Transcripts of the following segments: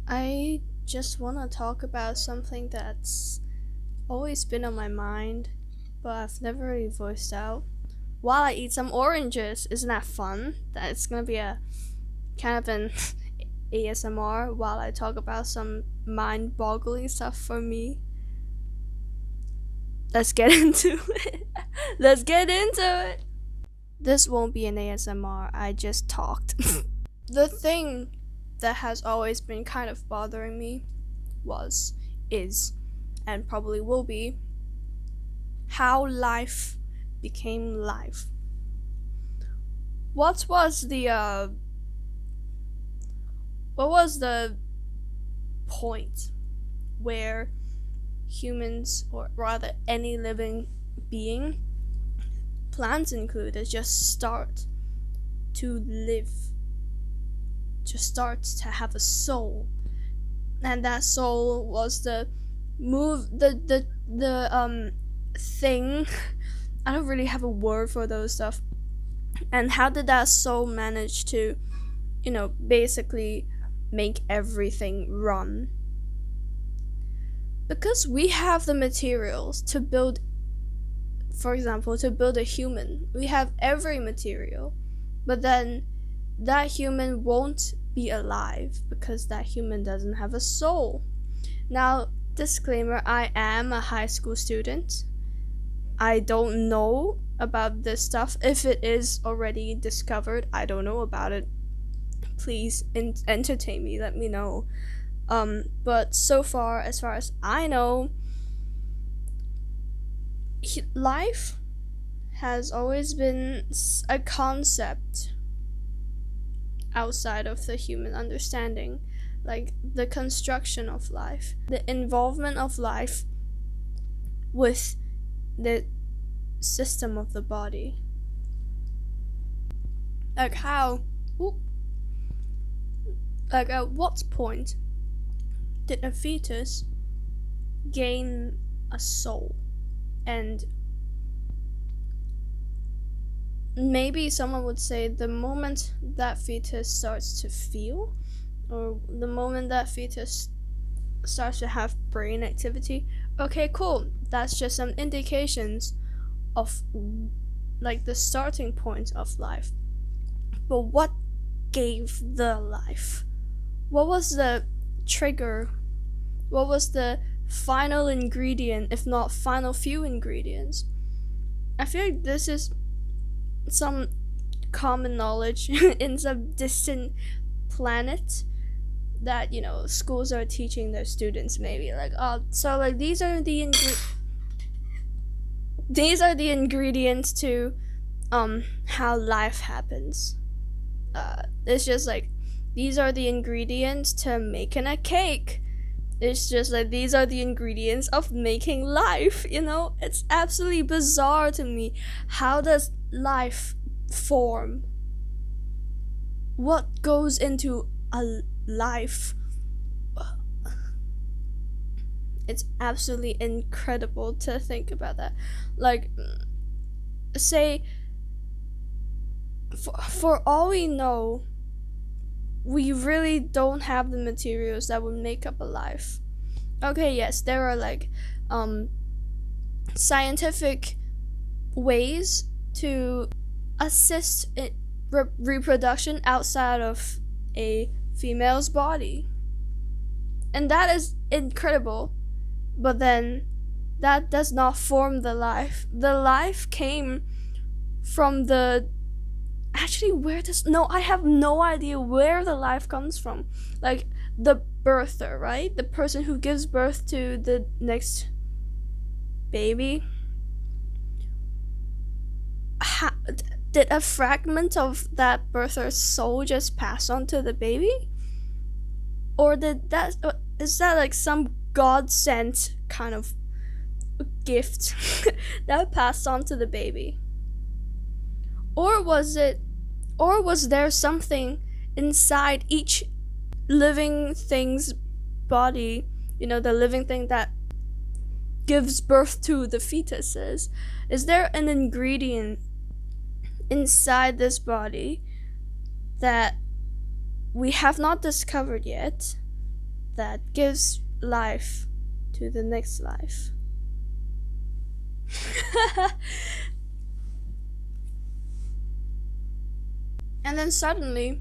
I just want to talk about something that's always been on my mind, but I've never really voiced out. While I eat some oranges, isn't that fun? That's gonna be a kind of an ASMR while I talk about some mind boggling stuff for me. Let's get into it. Let's get into it. This won't be an ASMR, I just talked. The thing that has always been kind of bothering me was, is, and probably will be how life became life. What was the what was the point where humans, or rather any living being, plants included, just start to live, just start to have a soul, and that soul was the move the thing. I don't really have a word for those stuff. And how did that soul manage to, basically make everything run? Because we have the materials to build, for example, to build a human. We have every material, but then that human won't be alive because that human doesn't have a soul. Now, disclaimer, I am a high school student. I don't know about this stuff. If it is already discovered, I don't know about it. Please entertain me, let me know. But so far, as far as I know, life has always been a concept outside of the human understanding, like the construction of life, the involvement of life with the system of the body. Like how, like at what point did a fetus gain a soul? And maybe someone would say the moment that fetus starts to feel, or the moment that fetus starts to have brain activity. Okay, cool, that's just some indications of like the starting point of life. But what gave the life? What was the trigger? What was the final ingredient, if not final few ingredients? I feel like this is some common knowledge in some distant planet that schools are teaching their students, maybe like, so like these are the ingredients to how life happens. It's just like, these are the ingredients to making a cake. It's just like, these are the ingredients of making life. It's absolutely bizarre to me. How does life form? What goes into a life? It's absolutely incredible to think about that. Like, say, for all we know, we really don't have the materials that would make up a life. Okay, yes, there are like scientific ways to assist in reproduction outside of a female's body, and that is incredible. But then that does not form the life. The life came from the, actually, where does, no, I have no idea where the life comes from. Like the birther, right? The person who gives birth to the next baby. Did a fragment of that birther's soul just pass on to the baby? Or is that like some god sent kind of gift that passed on to the baby? Or was there something inside each living thing's body, the living thing that gives birth to the fetuses? Is there an ingredient inside this body that we have not discovered yet, that gives life to the next life. And then suddenly,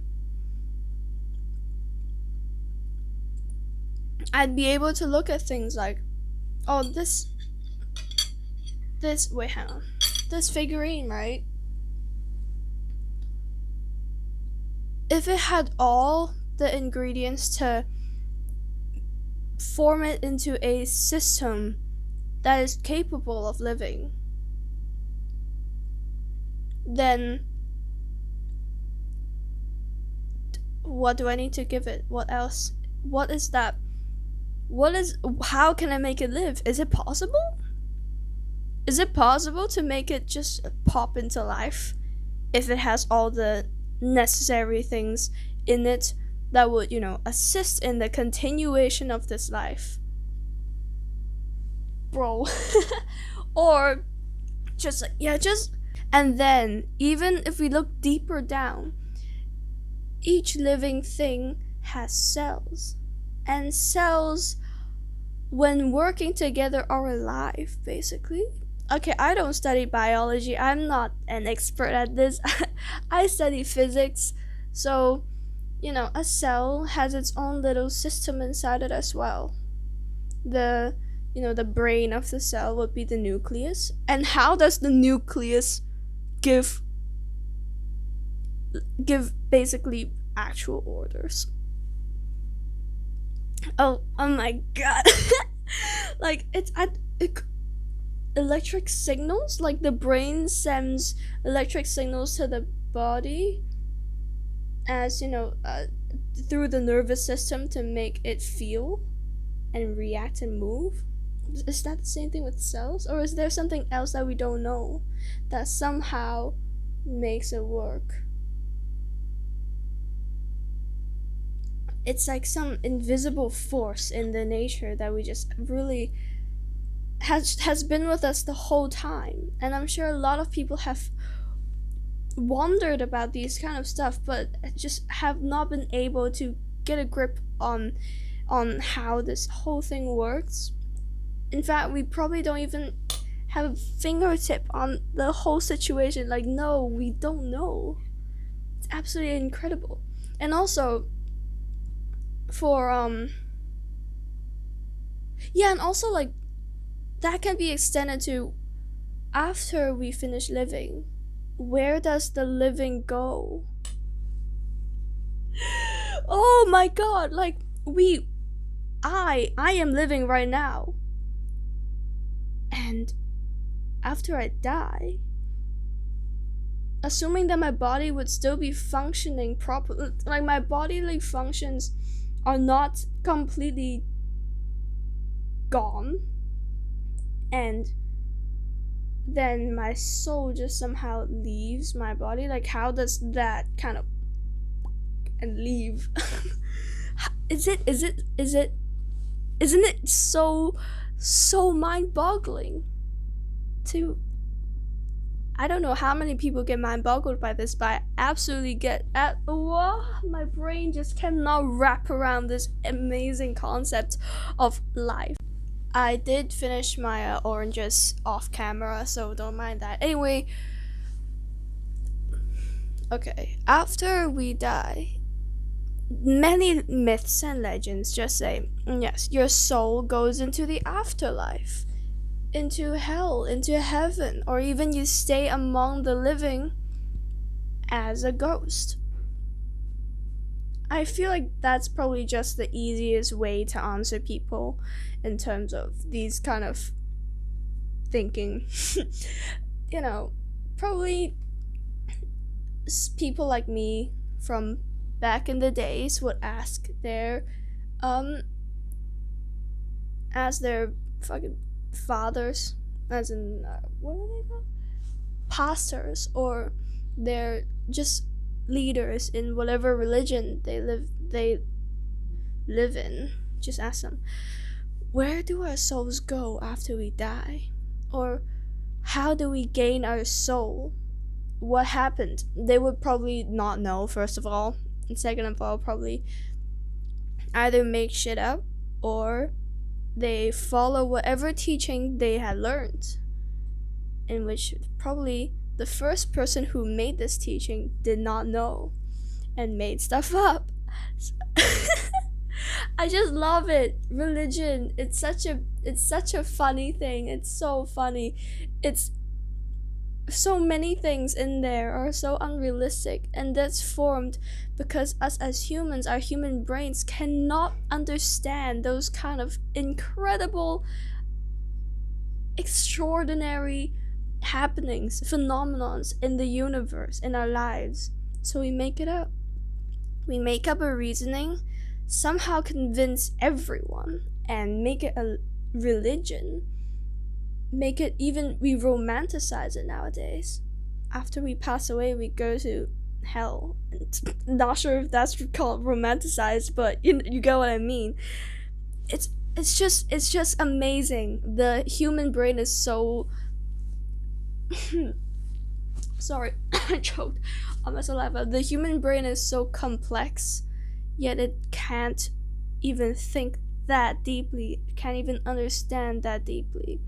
I'd be able to look at things like, oh, wait, hang on. This figurine, right? If it had all the ingredients to form it into a system that is capable of living, then what do I need to give it? What else? What is that? How can I make it live? Is it possible? Is it possible to make it just pop into life if it has all the necessary things in it that would, assist in the continuation of this life? Bro. Or just and then even if we look deeper down, each living thing has cells, and cells, when working together, are alive, basically. Okay, I don't study biology, I'm not an expert at this. I study physics, so a cell has its own little system inside it as well. The brain of the cell would be the nucleus. And how does the nucleus give basically actual orders? Oh my god. Like electric signals, like the brain sends electric signals to the body as through the nervous system to make it feel and react and move. Is that the same thing with cells, or is there something else that we don't know that somehow makes it work? It's like some invisible force in the nature that we just really has been with us the whole time. And I'm sure a lot of people have wondered about these kind of stuff, but just have not been able to get a grip on how this whole thing works. In fact, we probably don't even have a fingertip on the whole situation. Like, no, we don't know. It's absolutely incredible. And also, for yeah, and also, like, that can be extended to after we finish living. Where does the living go? Oh my god, like, I am living right now, and after I die, assuming that my body would still be functioning properly, like my bodily functions are not completely gone, and then my soul just somehow leaves my body. Like, how does that kind of and leave? Isn't it so mind-boggling to, I don't know how many people get mind-boggled by this, but I absolutely get at my brain just cannot wrap around this amazing concept of life. I did finish my oranges off camera, so don't mind that. Anyway, okay, after we die, many myths and legends just say, yes, your soul goes into the afterlife, into hell, into heaven, or even you stay among the living as a ghost. I feel like that's probably just the easiest way to answer people in terms of these kind of thinking. Probably people like me from back in the days would ask their fucking fathers, as in what are they called, pastors, or their just leaders in whatever religion they live in. Just ask them, where do our souls go after we die? Or how do we gain our soul? What happened? They would probably not know, first of all, and second of all, probably either make shit up or they follow whatever teaching they had learned, in which probably the first person who made this teaching did not know and made stuff up. I just love it. Religion, it's such a funny thing. It's so funny. It's so many things in there are so unrealistic, and that's formed because us as humans, our human brains cannot understand those kind of incredible, extraordinary happenings, phenomenons in the universe, in our lives. So we make it up. We make up a reasoning, somehow convince everyone, and make it a religion. Make it, even we romanticize it nowadays. After we pass away, we go to hell. Not sure if that's called romanticized, but you get what I mean. It's just amazing. The human brain is so sorry, I choked on my saliva. The human brain is so complex, yet it can't even think that deeply. It can't even understand that deeply.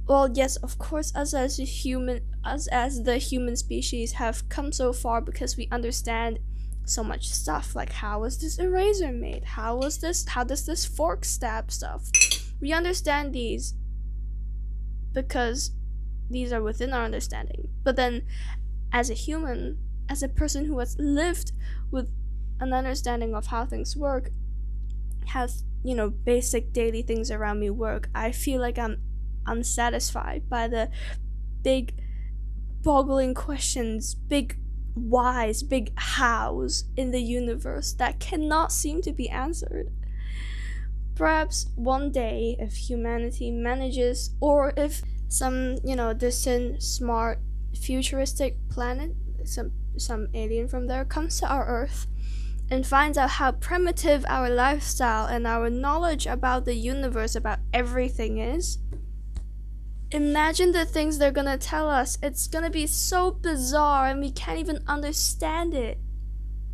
Well, yes, of course, us as the human species have come so far because we understand so much stuff, like how was this eraser made? How does this fork stab stuff? We understand these because these are within our understanding. But then as a human, as a person who has lived with an understanding of how things work, has, basic daily things around me work, I feel like I'm unsatisfied by the big boggling questions, big whys, big hows in the universe that cannot seem to be answered. Perhaps one day, if humanity manages, or if some, distant, smart, futuristic planet, some alien from there comes to our Earth and finds out how primitive our lifestyle and our knowledge about the universe, about everything is, imagine the things they're gonna tell us. It's gonna be so bizarre and we can't even understand it.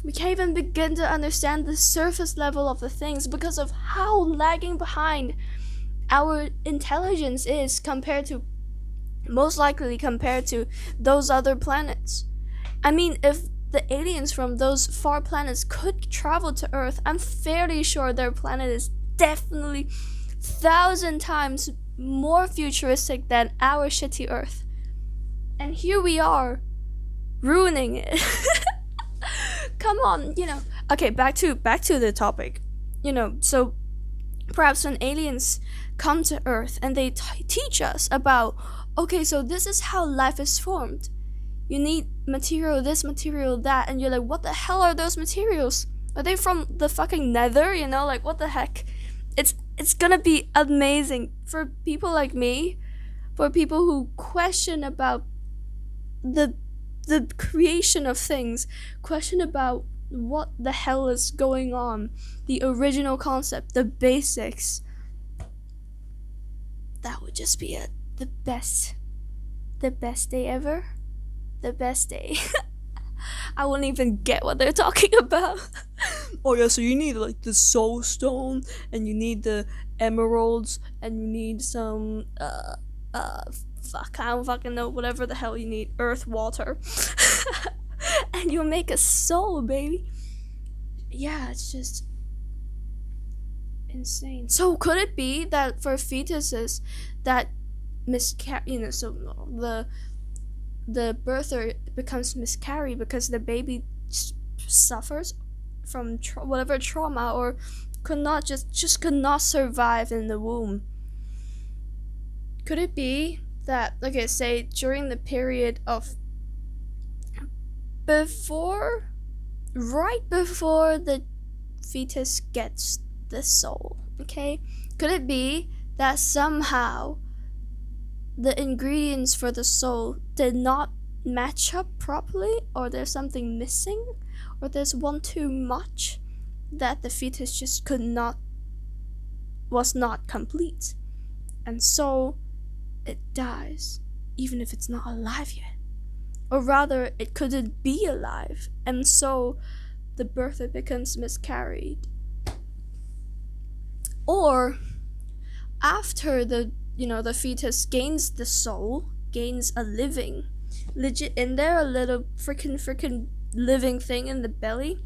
We can't even begin to understand the surface level of the things because of how lagging behind our intelligence is most likely compared to those other planets. I mean, if the aliens from those far planets could travel to Earth, I'm fairly sure their planet is definitely 1,000 times more futuristic than our shitty Earth. And here we are, ruining it. Come on, Okay, back to the topic. So perhaps when aliens come to Earth and they teach us about, okay, so this is how life is formed. You need material this, material that, and you're like, what the hell are those materials? Are they from the fucking nether? Like, what the heck? It's gonna be amazing for people like me, for people who question about the creation of things, question about what the hell is going on, the original concept, the basics. That would just be the best day ever. The best day. I wouldn't even get what they're talking about. Oh yeah, so you need like the soul stone, and you need the emeralds, and you need some fuck, I don't fucking know, whatever the hell you need, earth, water. And you'll make a soul, baby. Yeah, it's just insane. So could it be that for fetuses that miscarry, so the birther becomes miscarried because the baby suffers from whatever trauma, or could not survive in the womb? Could it be that, okay, say during the period of right before the fetus gets the soul, okay, could it be that somehow the ingredients for the soul did not match up properly, or there's something missing, or there's one too much, that the fetus just was not complete, and so it dies, even if it's not alive yet? Or rather, it couldn't be alive, and so the birther becomes miscarried, Or after the fetus gains the soul, gains a living, legit in there, a little freaking living thing in the belly.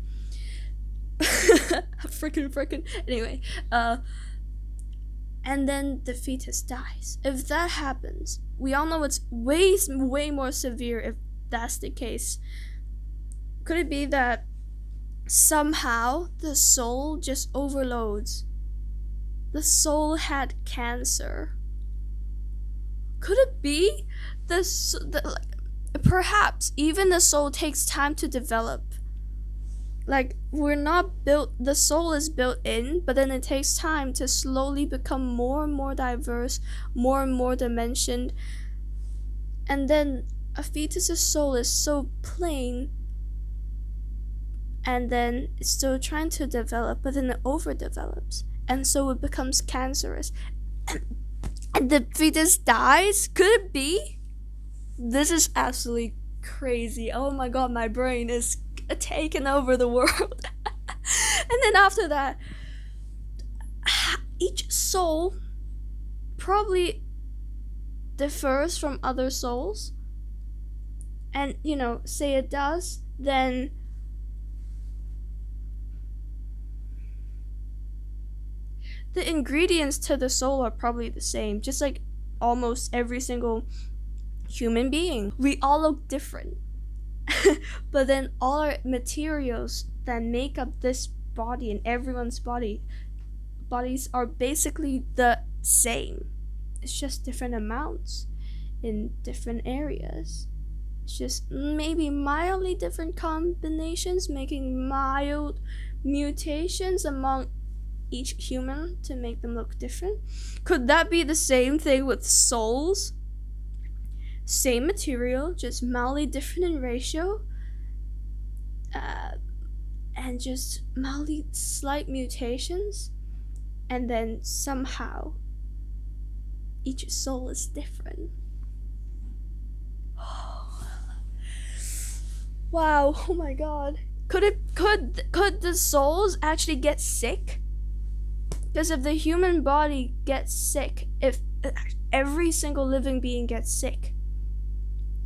freaking anyway, and then the fetus dies. If that happens, we all know it's way more severe if that's the case. Could it be that somehow the soul just overloads? The soul had cancer. Could it be perhaps even the soul takes time to develop? Like, we're not built, the soul is built in, but then it takes time to slowly become more and more diverse, more and more dimensioned. And then a fetus's soul is so plain, and then it's still trying to develop, but then it overdevelops, and so it becomes cancerous. And the fetus dies? Could it be? This is absolutely crazy. Oh my god, my brain is taking over the world. And then after that, each soul probably differs from other souls. And, say it does, then the ingredients to the soul are probably the same, just like almost every single human being. We all look different. But then all our materials that make up this body and everyone's bodies are basically the same. It's just different amounts in different areas. It's just maybe mildly different combinations, making mild mutations among each human to make them look different. Could that be the same thing with souls? Same material, just mildly different in ratio, and just mildly slight mutations, and then somehow each soul is different. Wow, oh my god. Could the souls actually get sick? Because if the human body gets sick, if every single living being gets sick,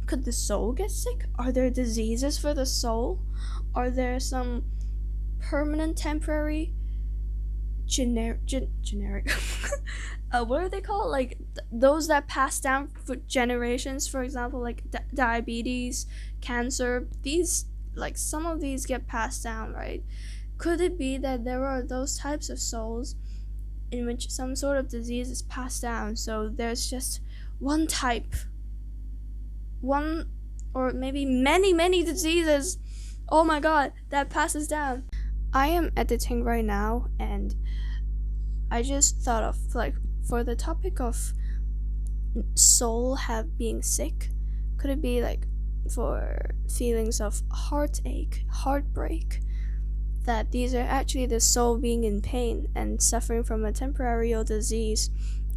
could the soul get sick? Are there diseases for the soul? Are there some permanent, temporary, generic what are they called? Like those that pass down for generations, for example, like diabetes, cancer. These, like, some of these get passed down, right? Could it be that there are those types of souls in which some sort of disease is passed down, so there's just one type, one or maybe many diseases, oh my god, that passes down? I am editing right now, and I just thought of, like, for the topic of soul being sick, could it be like for feelings of heartache, heartbreak, that these are actually the soul being in pain and suffering from a temporary ill disease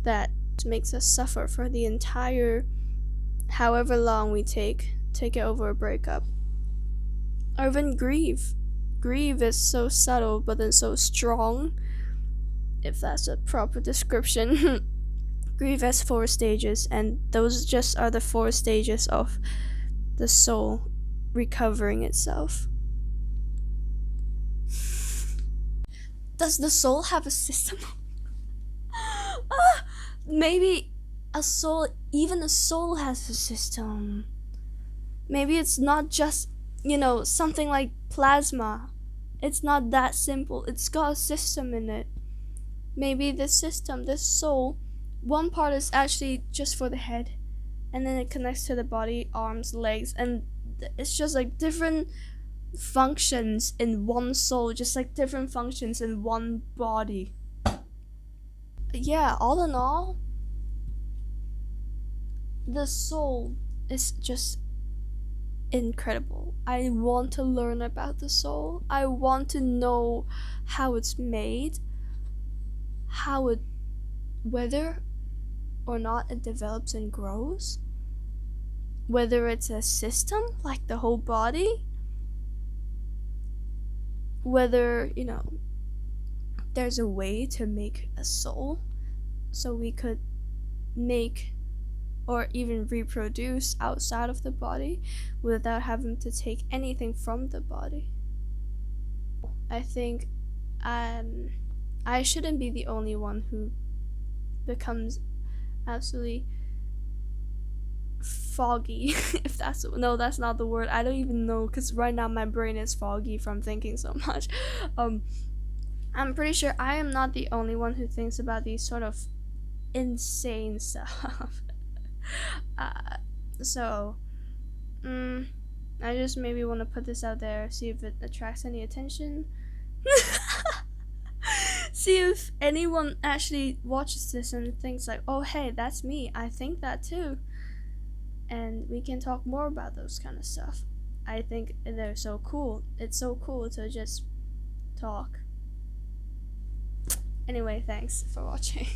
that makes us suffer for the entire however long we take it over a breakup? Or even grief is so subtle but then so strong, if that's a proper description. Grief has 4 stages, and those just are the 4 stages of the soul recovering itself. Does the soul have a system? Maybe even a soul has a system. Maybe it's not just, something like plasma. It's not that simple. It's got a system in it. Maybe this soul, one part is actually just for the head, and then it connects to the body, arms, legs, and it's just like different functions in one soul, just like different functions in one body. Yeah, all in all, the soul is just incredible. I want to learn about the soul. I want to know how it's made, whether or not it develops and grows, whether it's a system like the whole body, whether, there's a way to make a soul so we could make or even reproduce outside of the body without having to take anything from the body. I think I shouldn't be the only one who becomes absolutely foggy if that's no, that's not the word. I don't even know, because right now my brain is foggy from thinking so much. I'm pretty sure I am not the only one who thinks about these sort of insane stuff. uh, so I just maybe want to put this out there, see if it attracts any attention. See if anyone actually watches this and thinks like, oh hey, that's me, I think that too, and we can talk more about those kind of stuff. I think they're so cool. It's so cool to just talk. Anyway, thanks for watching.